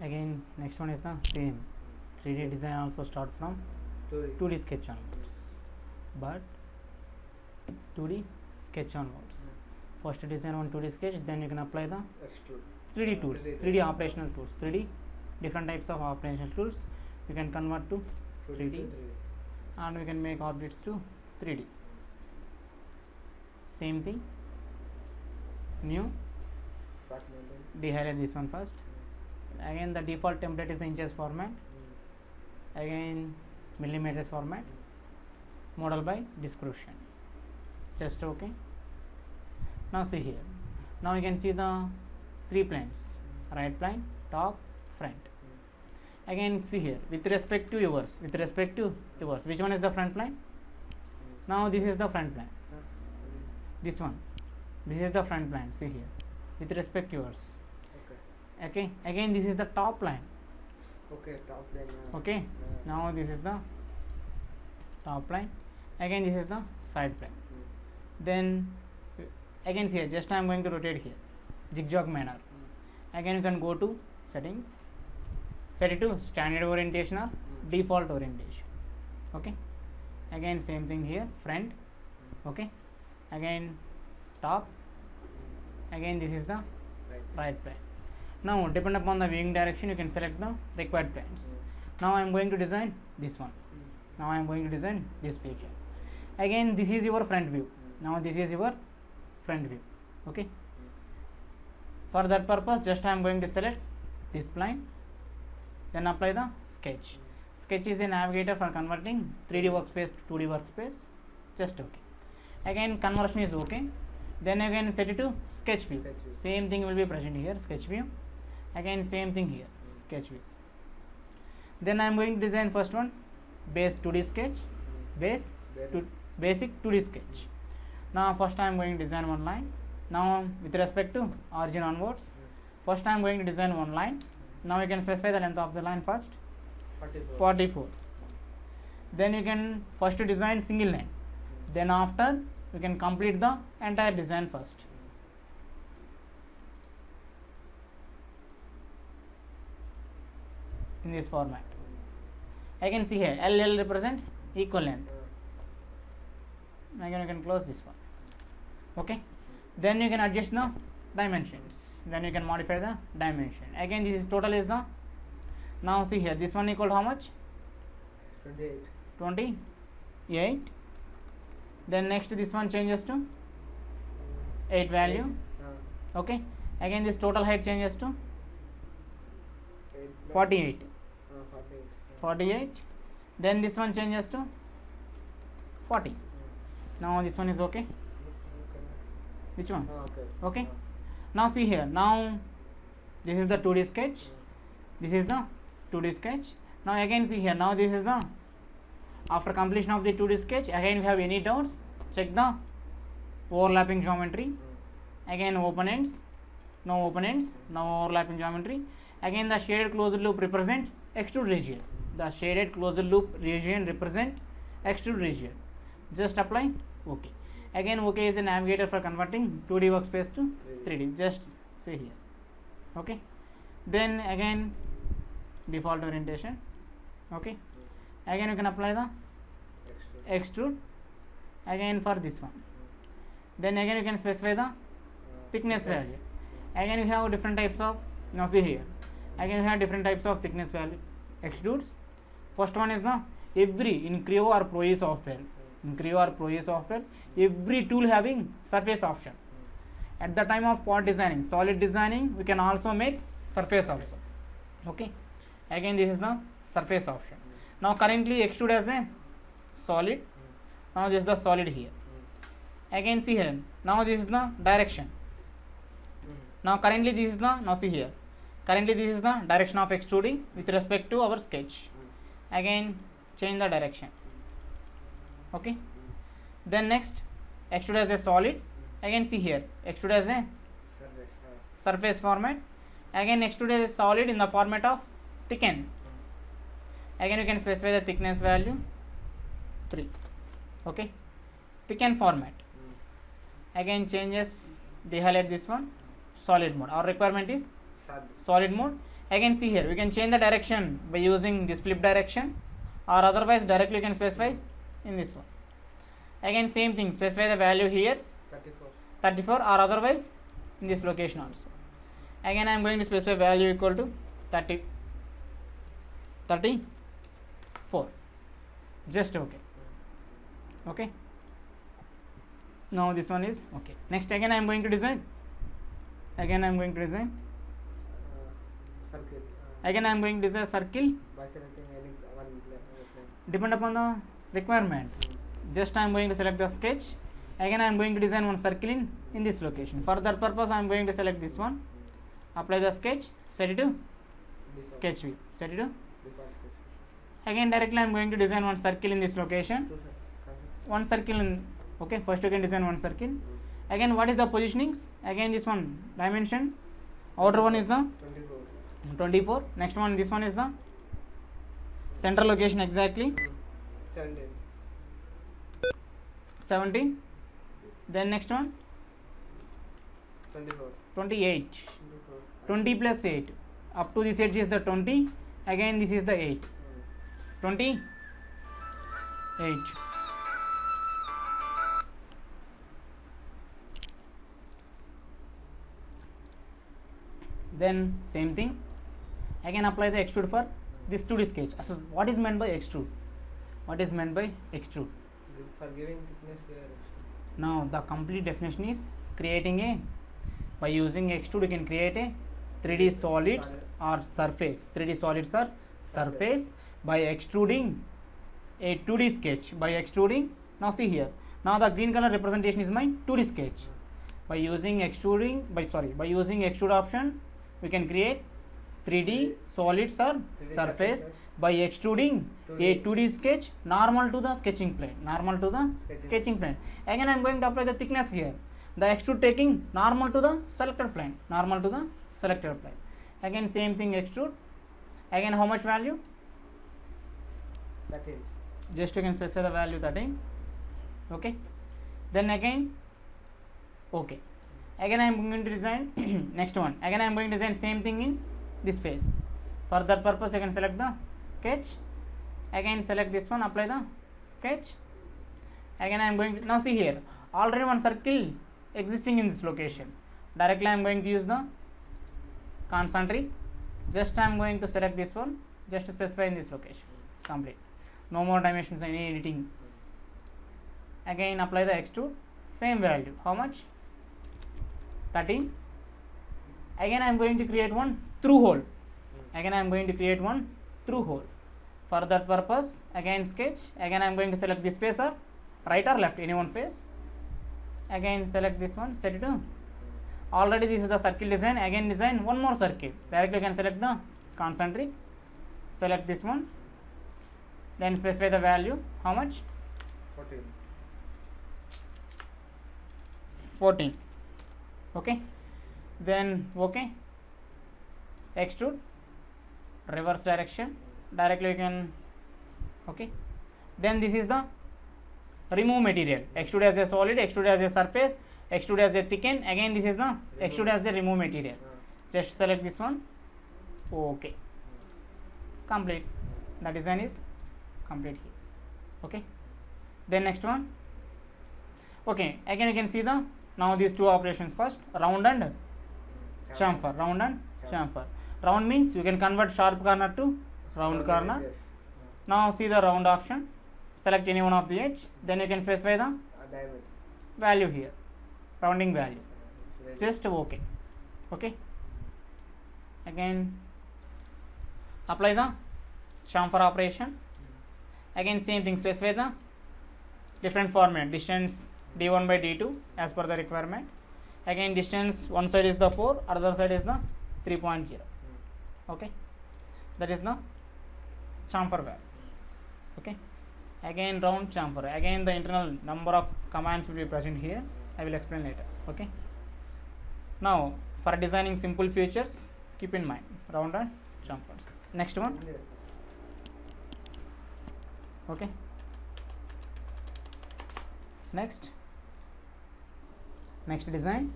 Again next one is the same 3D design also start from 2D sketch onwards, but 2D sketch onwards. First design on 2D sketch, then you can apply the 3D tools, 3D operational tools, 3D different types of operational tools you can convert to 3D, and we can make objects to 3D. Same thing, new, de-highlight this one first. Again the default template is the inches format, again millimeters format, model by description, just okay. Now see here, now you can see the 3 planes, right plane, top, front. Again see here, with respect to yours, which one is the front plane? Now this is the front plane, this one, this is the front plane, see here, with respect to yours. Okay, again this is the top line. Top line. Okay, now this is the top line, again this is the side plane. Then again see here, just I am going to rotate here, zigzag manner. Again you can go to settings, set it to standard orientation or default orientation. Okay, again same thing here, front. Okay, again top, again this is the right plane. Now depend upon the viewing direction you can select the required planes. Now I am going to design this one. Now I am going to design this picture. Again this is your front view. Now this is your front view. Okay, for that purpose just I am going to select this plane, then apply the sketch. Sketch is a navigator for converting 3D workspace to 2D workspace, just okay. Again conversion is okay, then again set it to sketch view. Same thing will be present here, sketch view. Again same thing here, sketch view. Then I am going to design first one, base 2D sketch, basic 2D sketch. Now first I am going to design one line. Now with respect to origin onwards, first I am going to design one line. Now you can specify the length of the line first, 44. Then you can first design single line, then after you can complete the entire design first. In this format, I can see here LL represent equal length. Again you can close this one. Okay, then you can adjust the dimensions, then you can modify the dimension. Again this is total is the, now see here, this one equal to how much? 28. Then next this one changes to 8 value. Okay, again this total height changes to 48. Then this one changes to 40. Now this one is okay. Which one? Okay. Now see here, now this is the 2D sketch, this is the 2D sketch. Now again see here, now this is the, after completion of the 2D sketch, again if you have any doubts, check the overlapping geometry. Again open ends, no open ends, no overlapping geometry. Again the shaded closed loop represent extrude region. The shaded closed loop region represent extrude region. Just apply OK. Again OK is a navigator for converting 2D workspace to 3D. Just say here. Okay. Then again default orientation. Okay. Again you can apply the extrude. Again for this one. Then again you can specify the thickness value. Again you have different types of, now see here, again you have different types of thickness value extrudes. First one is the every in Creo or Pro software. In Creo or Pro software, every tool having surface option. At the time of part designing, solid designing, we can also make surface also. Okay. Again this is the surface option. Now currently extrude as a solid. Now this is the solid here. Again see here, now this is the direction. Now currently this is the, now see here, currently this is the direction of extruding with respect to our sketch. Again change the direction. Okay. Then next extrude as a solid. Again see here, extrude as a surface format. Again extrude as a solid in the format of thicken. Again you can specify the thickness value 3. Okay, thicken format. Again changes, de-highlight this one, solid mode. Our requirement is solid mode. Again see here, we can change the direction by using this flip direction, or otherwise directly you can specify in this one. Again same thing, specify the value here 34 or otherwise in this location also. Again I am going to specify value equal to 34. Just okay. Now this one is okay. Next again I am going to design. Circle. Again I am going to design a circle. By selecting any one plane. Depend upon the requirement. Just I am going to select the sketch. Again I am going to design one circle in this location. For that purpose I am going to select this one. Apply the sketch. Set it to sketch view. Set it to. Again directly I am going to design one circle in this location. One circle in, okay, first you can design one circle. Again what is the positionings? Again this one dimension, outer one is the 24. Next one, this one is the center location exactly 17. Then next one 28. 20 plus 8 up to this edge is the 20. Again this is the 8. 28. Then same thing, again apply the extrude for this 2D sketch. So what is meant by extrude? For giving thickness here. Now the complete definition is creating a, by using extrude you can create a 3D solids or surface. 3D solids or surface by extruding a 2D sketch. By extruding, now see here, now the green color representation is my 2D sketch. By using extruding, by using extrude option, we can create 3D solids or surface by extruding a 2D sketch normal to the sketching plane. Again I am going to apply the thickness here. The extrude taking normal to the selected plane. Again same thing, extrude. Again how much value? 13. Just you can specify the value 13. Okay. Then again okay. Again I am going to design next one. Again I am going to design same thing in this face. For that purpose you can select the sketch. Again select this one, apply the sketch. Again I am going to, now see here, already one circle existing in this location. Directly I am going to use the concentric. Just I am going to select this one, just to specify in this location. Complete. No more dimensions, any editing. Again apply the extrude, same value. How much? 13. Again I am going to create one through hole. For that purpose again sketch. Again I am going to select this face or right or left, any one face. Again select this one, set it to. Already this is the circle design. Again design one more circle. Directly you can select the concentric. Select this one. Then specify the value. How much? 14. Okay. Then okay. Extrude. Reverse direction. Directly you can. Okay. Then this is the remove material. Extrude as a solid, extrude as a surface, extrude as a thicken. Again this is the extrude as a remove material. Just select this one. Okay. Complete. The design is complete here. Okay. Then next one. Okay. Again you can see the, now these two operations first, round and chamfer. Round means you can convert sharp corner to round corner. Now see the round option. Select any one of the edge. Then you can specify the value here. Rounding value. Just okay. Okay. Again apply the chamfer operation. Again same thing, specify the different format. Distance d1 by d2 as per the requirement. Again distance, one side is the 4, other side is the 3.0. Okay. That is the chamfer value. Okay. Again round chamfer. Again the internal number of commands will be present here. I will explain later. Okay. Now for designing simple features, keep in mind round and chamfers. Next one. Okay. Next design.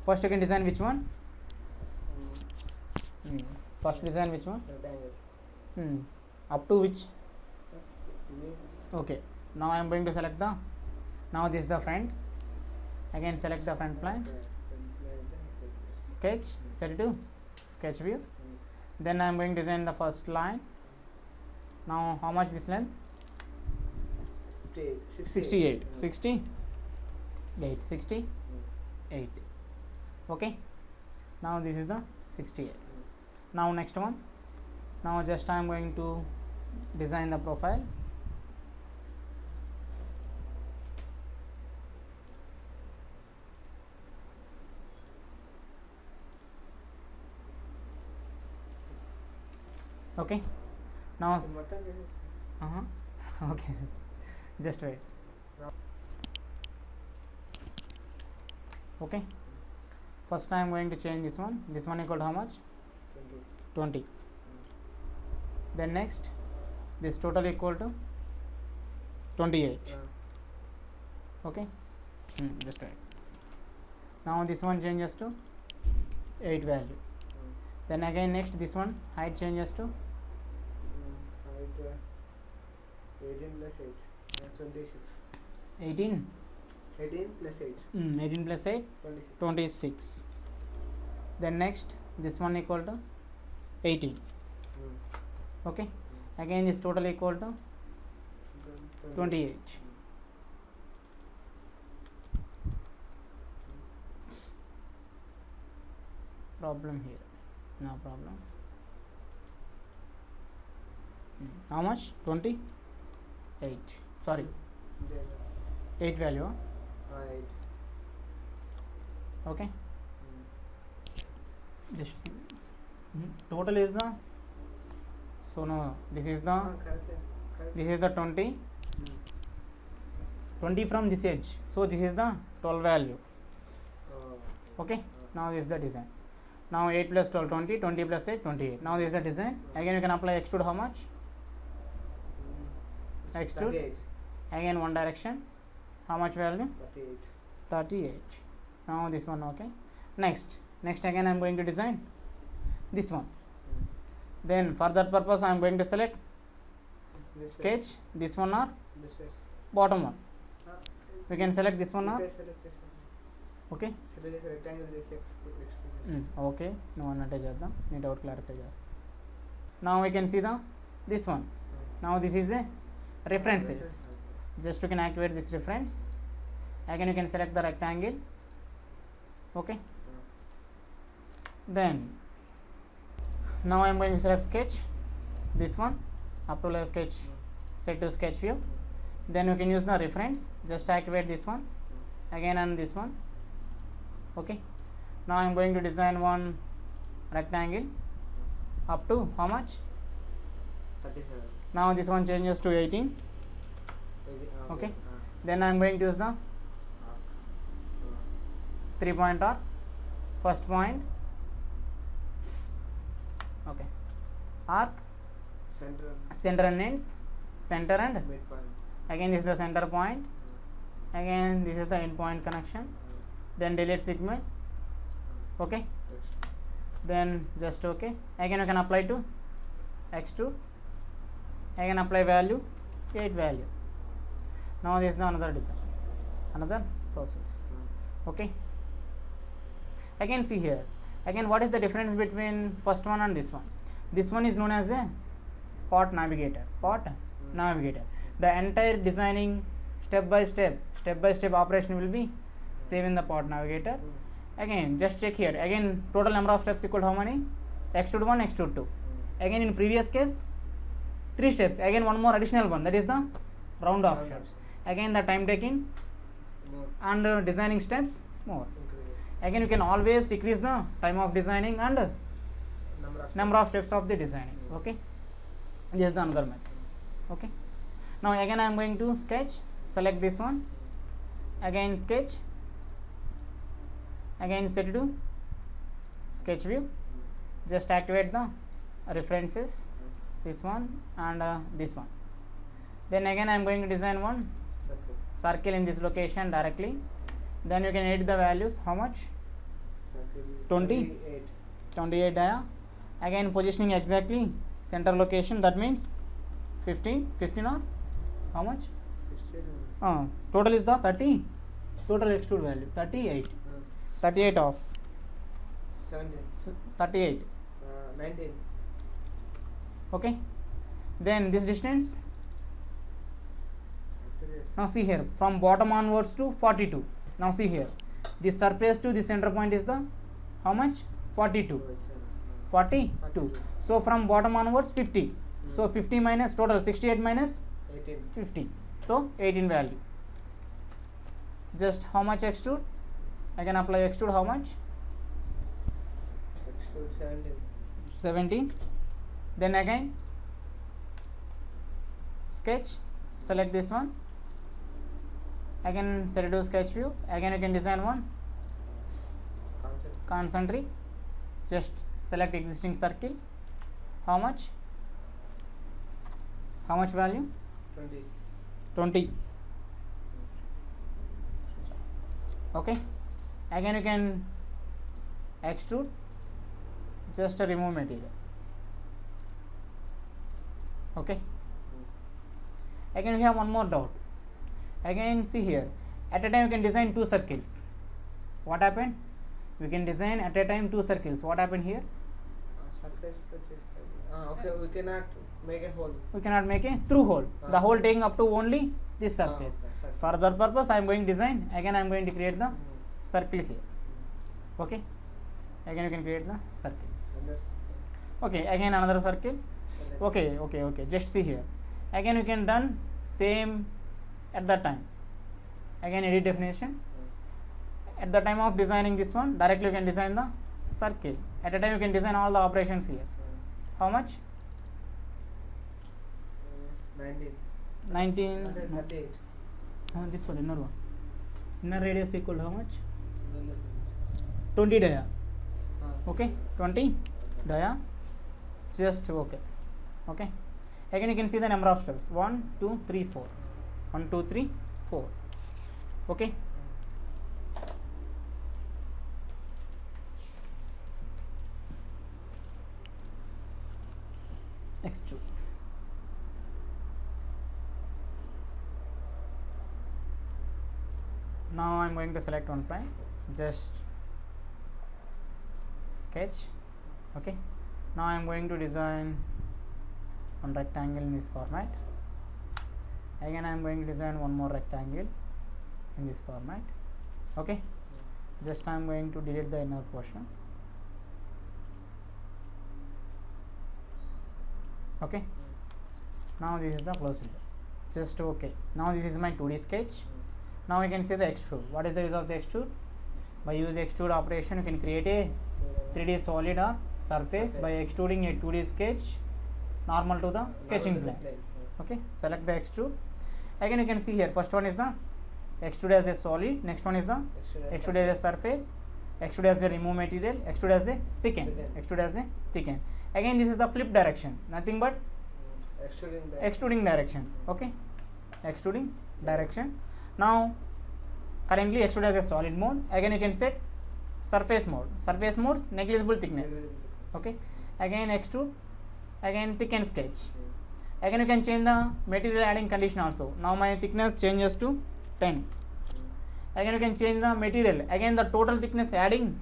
First you can design which one? First design which one? Rectangle. Up to which? Means Okay. Now I am going to select the. Now this is the front. Again select the front plan. Sketch. Set it to sketch view. Then I am going to design the first line. Now how much this length? 68. 68. Okay. Now this is the 68. Now next one. Now just I am going to design the profile. Okay. Now okay. Just wait. Okay. First I am going to change this one. This one equal to how much? 20. Then next, this total equal to 28. Okay. Just wait. Now this one changes to 8 value. Then again next this one height changes to height 18 plus 8 26. 18. 18 plus 8 18 plus 8 26. 26. Then next this one equal to 18. Okay. Again this total equal to 28. Problem here. No problem. How much? 28. Sorry. 8 value. Huh? 8. Okay. This total is the. So no, this is the. This is the 20. 20 from this edge. So this is the 12 value. Okay. Now this is the design. Now 8 plus 12 20, 20 plus 8 28. Now this is the design. Again you can apply extrude how much? Extrude. 38. Again one direction. How much value? 38. 38. Now this one. Okay. Next again I am going to design this one. Then for that purpose I am going to select This sketch face. this one or This face. bottom one. We can select this one or This face, select this one. okay. Select this rectangle, this X. Okay. No అన్నట్టే చేద్దాం నీ doubt clarify చేస్తాం. Now we can see the this one. Now this is a references. Just you can activate this reference. Again you can select the rectangle. Okay. Then now I am going to select sketch this one up to layer sketch, set to sketch view. Then you can use the reference, just activate this one again and this one. Okay. Now I am going to design one rectangle up to how much? 37. Now this one changes to 18. Okay. Then I am going to use the 3-point arc. First point, okay, arc, center and ends, center and midpoint. again this is the center point, again this is the end point connection, then delete segment. Okay. Then just okay. Again you can apply to extrude. Again apply value 8 value. Now this is the another design, another process. Okay. Again see here. Again what is the difference between first one and this one? This one is known as a part navigator. Navigator. The entire designing step by step operation will be same in the part navigator. Again just check here. Again total number of steps equal to how many? Extrude 1, extrude 2. Again in previous case 3 steps. Again one more additional one, that is the round off steps. Again the time taking More. and designing steps more. Increase. Again you can always decrease the time of designing and number of steps of the designing. Okay. This is the another method. Okay. Now again I am going to sketch, select this one, again sketch, again set to sketch view, just activate the references, this one and this one. Then again I am going to design one circle in this location directly. Then you can edit the values. How much? 20? 28 dia. Again positioning exactly center location, that means 15 or how much? 16. Total is the 30, total extrude value 38, 38 of 17. 38. 19. Okay, then this distance, After this. now see here from bottom onwards to 42. Now see here, this surface to the center point is the how much? 42. So it's 42. So from bottom onwards 50. So 50 minus total 68 minus 18. 50. So 18 value. Just how much extrude? I can apply extrude how much? Extrude 17. 17. Then again sketch, select this one. Again set it to sketch view. Again you can design one Concept. concentric. Just select existing circle. How much? How much value? 20. 20. Okay, again you can extrude, just remove material. Okay, again we have one more doubt. Again see here, at a time you can design two circles. What happened? We can design at a time two circles. What happened here? Surface which is okay, we cannot make a hole. We cannot make a through hole. The hole taking up to only this surface. Okay, surface. For that purpose I am going to design. Again I am going to create the circle here. Okay, again you can create the circle. Okay, again another circle. Okay, just see here. Again you can done same at that time. Again edit definition. At the time of designing this one, directly you can design the circle. At a time you can design all the operations here. How much? 19. 19. 38. This one, inner one. Inner radius equal to how much? 20 dia. Okay, 20 dia. Just okay. Okay. Again you can see the number of steps. 1, 2, 3, 4. 1, 2, 3, 4. Okay. Extrude. Now I am going to select one prime, just sketch. Okay, now I am going to design one rectangle in this format. Again I am going to design one more rectangle in this format. Okay, just I am going to delete the inner portion. Okay, now this is the closed window. Just okay. Now this is my 2D sketch. Now you can see the extrude. What is the use of the extrude? By use extrude operation you can create a 3D solid or surface by extruding a 2D sketch normal to the sketching plane. Okay, select the extrude. Again you can see here, first one is the extrude as a solid, next one is the extrude as a surface, extrude as a remove material, extrude as a thicken, extrude as a thicken. Again this is the flip direction, nothing but extruding direction. Okay, extruding direction. Now currently extrude as a solid mode. Again you can set surface mode. Surface modes negligible thickness. Okay, again extrude, again thicken sketch. Again you can change the material adding condition also. Now my thickness changes to 10. Again you can change the material. Again the total thickness adding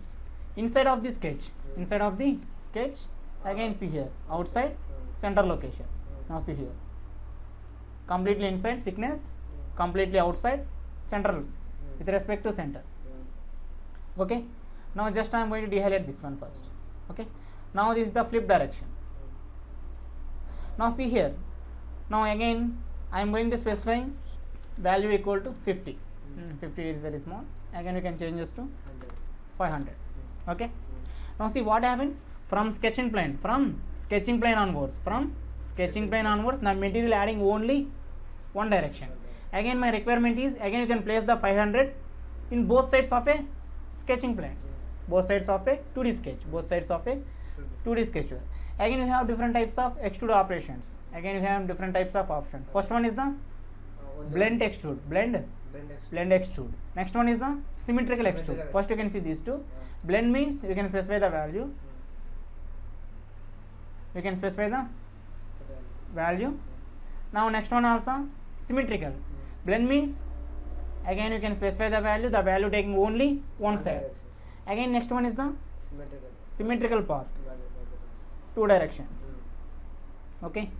inside of the sketch. Inside of the sketch. Again see here, outside center location. Now see here, completely inside thickness, completely outside central with respect to center. Okay, now just I am going to dehighlight this one first. Okay, now this is the flip direction. Now see here, now again I am going to specify value equal to 50. 50 is very small. Again you can change this to 500. Okay, now see what happened from sketching plane onwards. From sketching plane onwards, the material adding only one direction. Again my requirement is, again you can place the 500 in both sides of a sketching plane, both sides of a 2D sketch, both sides of a 2D sketch. Again you have different types of extrude operations. Again you have different types of options. First one is the blend extrude, blend extrude. Next one is the symmetrical extrude. First you can see these two. Blend means you can specify the value. you can specify the value. Now next one also symmetrical. Blend means again you can specify the value taking only one side. Direction. Again next one is the Symmetrical. symmetrical path, Value. two directions. Okay,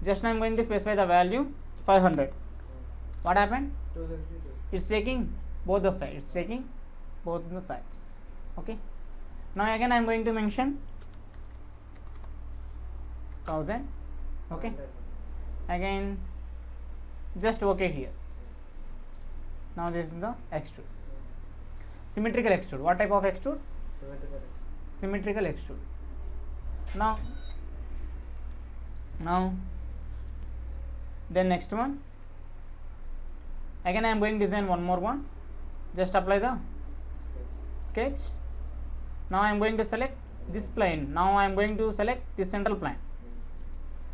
just now I'm going to specify the value 500. What happened? 252. It's taking both the sides. It's taking both the sides. Okay, now again I'm going to mention 1000. Okay, 100. again just okay here. Now this is the extrude, symmetrical extrude. What type of extrude? Symmetrical. Symmetrical extrude. Now then next one, again I am going to design one more one. Just apply the Sketch. sketch. Now I am going to select this plane. Now I am going to select this central plane.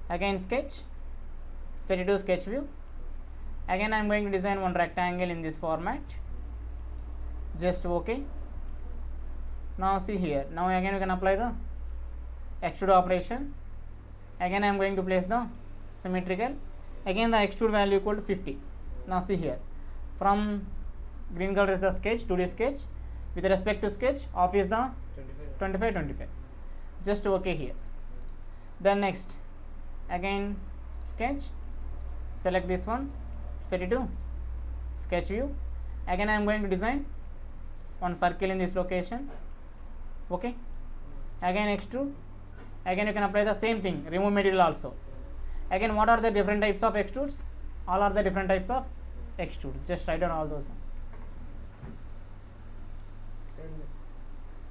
Again sketch, set it to sketch view. Again I am going to design one rectangle in this format. Just okay. Now see here. Now again you can apply the extrude operation. Again I am going to place the symmetrical. Again the extrude value equal to 50. Now see here, from green color is the sketch, 2D sketch. With respect to sketch, off is the 25. Just okay here. Then next, again sketch, select this one, set it to sketch view. Again I am going to design one circle in this location. Okay, again extrude. Again you can apply the same thing, remove material also. Again, what are the different types of extrudes? All are the different types of extrude. Just write down all those.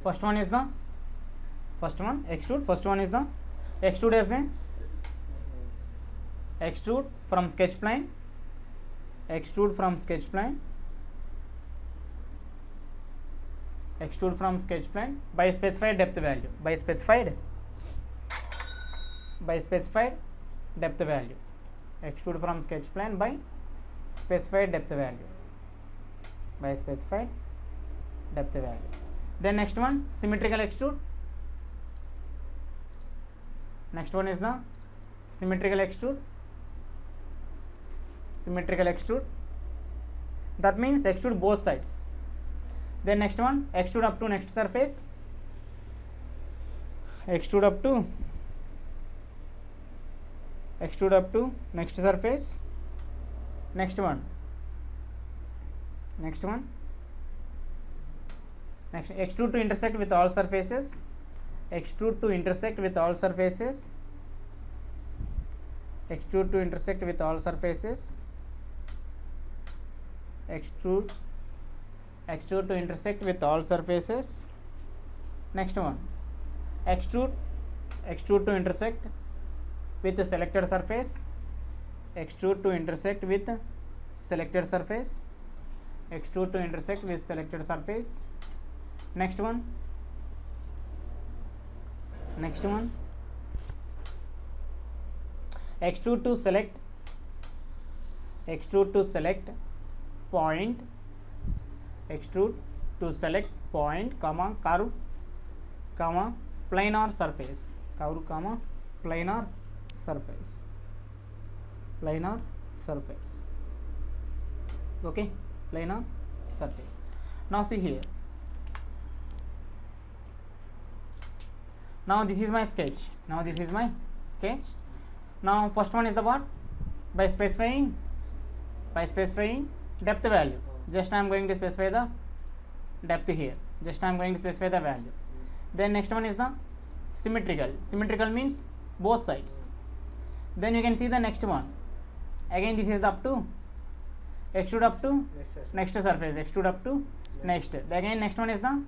First one is the extrude. First one is the extrude as a extrude from sketch plane. Extrude from sketch plane. Extrude from sketch plane by specified depth value. By specified depth value. Extrude from sketch plane by specified depth value. By specified depth value. Then next one, symmetrical extrude. Next one is the symmetrical extrude. Symmetrical extrude. That means extrude both sides. Then next one, extrude up to next surface. Extrude up to next surface. Next extrude to intersect with all surfaces. Extrude to intersect with all surfaces. Extrude to intersect with all surfaces. Extrude to intersect with all surfaces. Next one, extrude to intersect with the selected surface. Extrude to intersect with selected surface. Extrude to intersect with selected surface. Next one, extrude to select point. Extrude to select point, comma, curve, comma, planar surface. Curve, comma, planar surface. Planar surface. Okay, planar surface. Now see here. Now this is my sketch. Now first one is the what? By specifying depth value. Just I am going to specify the depth here. Just I am going to specify the value. Then next one is the symmetrical. Symmetrical means both sides. Then you can see the next one. Again this is the up to, extrude up to next surface. Extrude up to next. Again next one is the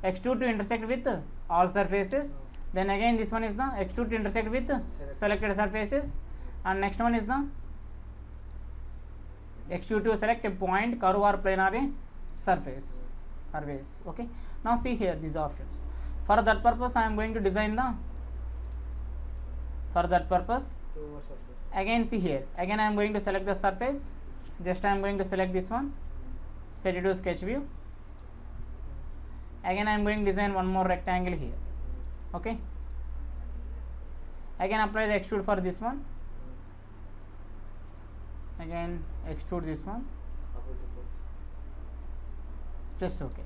extrude to intersect with all surfaces. Then again this one is the extrude to intersect with selected surfaces. And next one is the extrude to select a point, curve or planar surface. Okay. Now see here these options. For that purpose I am going to design the, again see here, again I am going to select the surface. Just I am going to select this one, set it to sketch view. Again I am going to design one more rectangle here. Okay. again apply the extrude for this one, again extrude this one, just okay.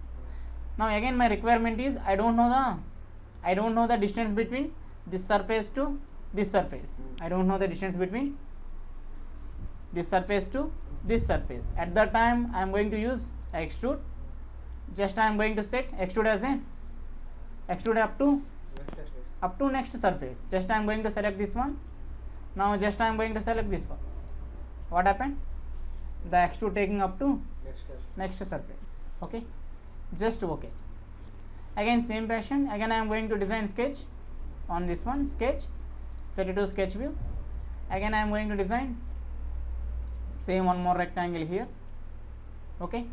Now again my requirement is I don't know the distance between this surface to this surface. I don't know the distance between this surface to this surface. At that time I am going to use extrude. Just I am going to set extrude as a extrude up to next surface. Just I am going to select this one. Now just I am going to select this one. What happened? The extrude taking up to next surface. Okay, just okay. Again same fashion, again I am going to design sketch on this one, sketch, set it to sketch view. Again I am going to design same one more rectangle here. Okay,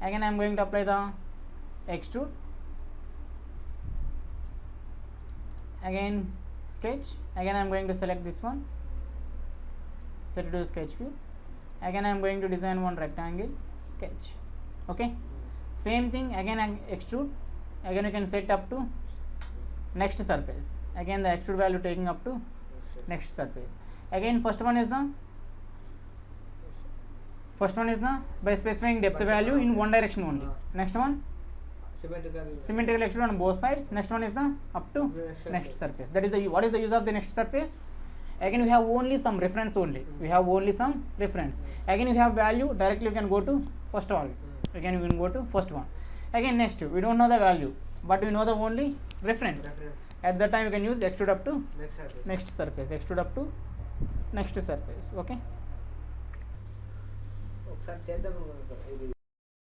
again I am going to apply the extrude, again sketch, again I am going to select this one, set it to sketch view. Again I am going to design one rectangle, sketch. Okay, same thing, again extrude, again you can set up to next surface. Again the extrude value taking up to next surface. Again first one is the by specifying depth value in one direction only. Next one symmetrical extrude on both sides. Next one is the up to next surface. That is the what is the use of the next surface? Again we have only some reference only. We have only some reference. Again you have value, directly you can go to first one. Again you can go to first one. Again next we don't know the value, but we know the only reference. At that time you can use extrude up to next surface. Extrude up to next surface. Okay. ఒకసారి చేద్దాం